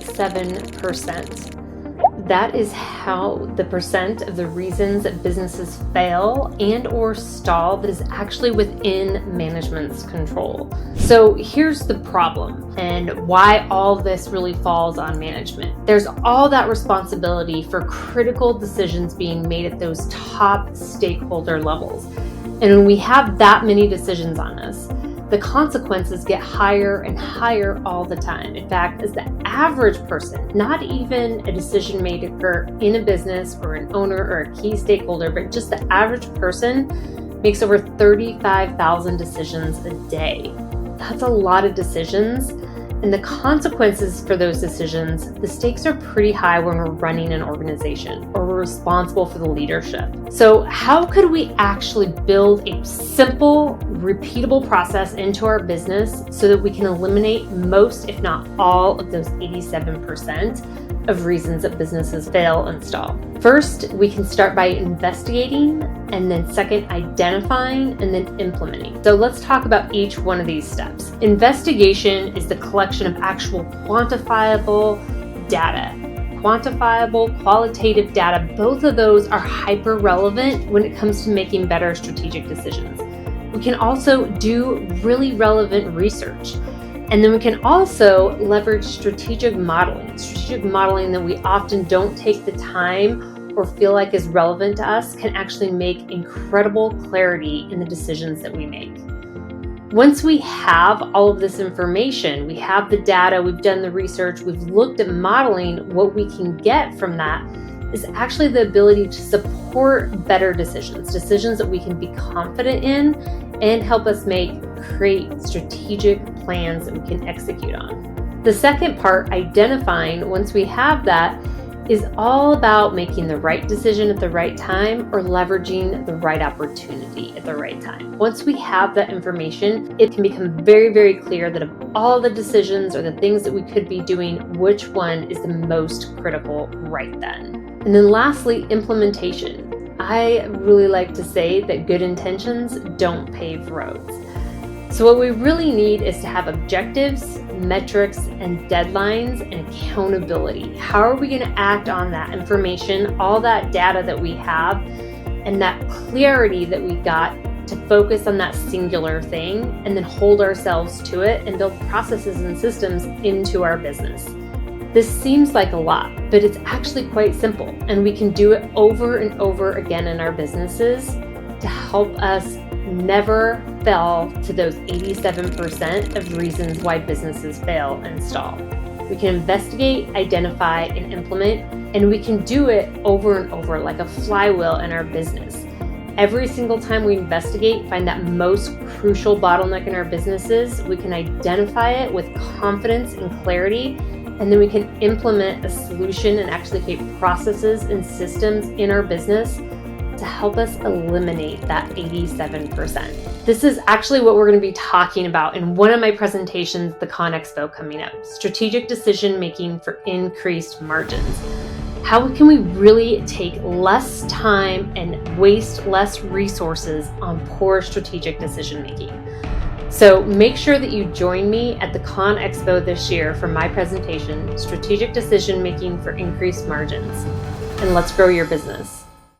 87%. That is how the percent of the reasons that businesses fail and or stall that is actually within management's control. So here's the problem and why all this really falls on management. There's all that responsibility for critical decisions being made at those top stakeholder levels. And when we have that many decisions on us, the consequences get higher and higher all the time. In fact, as the average person, not even a decision maker in a business or an owner or a key stakeholder, but just the average person makes over 35,000 decisions a day. That's a lot of decisions. And the consequences for those decisions, the stakes are pretty high when we're running an organization or we're responsible for the leadership. So how could we actually build a simple, repeatable process into our business so that we can eliminate most, if not all, of those 87% of reasons that businesses fail and stall? First, we can start by investigating, and then second, identifying, and then implementing. So let's talk about each one of these steps. Investigation is the collection of actual quantifiable data. Quantifiable, qualitative data, both of those are hyper relevant when it comes to making better strategic decisions. We can also do really relevant research. And then we can also leverage strategic modeling that we often don't take the time or feel like is relevant to us can actually make incredible clarity in the decisions that we make. Once we have all of this information, we have the data, we've done the research, we've looked at modeling, what we can get from that is actually the ability to support better decisions that we can be confident in and help us create strategic plans that we can execute on. The second part, identifying, once we have that, is all about making the right decision at the right time or leveraging the right opportunity at the right time. Once we have that information, it can become very, very clear that of all the decisions or the things that we could be doing, which one is the most critical right then. And then lastly, implementation. I really like to say that good intentions don't pave roads. So what we really need is to have objectives, metrics, and deadlines and accountability. How are we going to act on that information, all that data that we have, and that clarity that we got to focus on that singular thing and then hold ourselves to it and build processes and systems into our business? This seems like a lot, but it's actually quite simple, and we can do it over and over again in our businesses to help us never fall to those 87% of reasons why businesses fail and stall. We can investigate, identify, and implement, and we can do it over and over like a flywheel in our business. Every single time we investigate, find that most crucial bottleneck in our businesses, we can identify it with confidence and clarity, and then we can implement a solution and actually create processes and systems in our business to help us eliminate that 87%. This is actually what we're going to be talking about in one of my presentations, the CONEXPO coming up, strategic decision making for increased margins. How can we really take less time and waste less resources on poor strategic decision making? So make sure that you join me at the CONEXPO this year for my presentation, Strategic Decision Making for Increased Margins. And let's grow your business.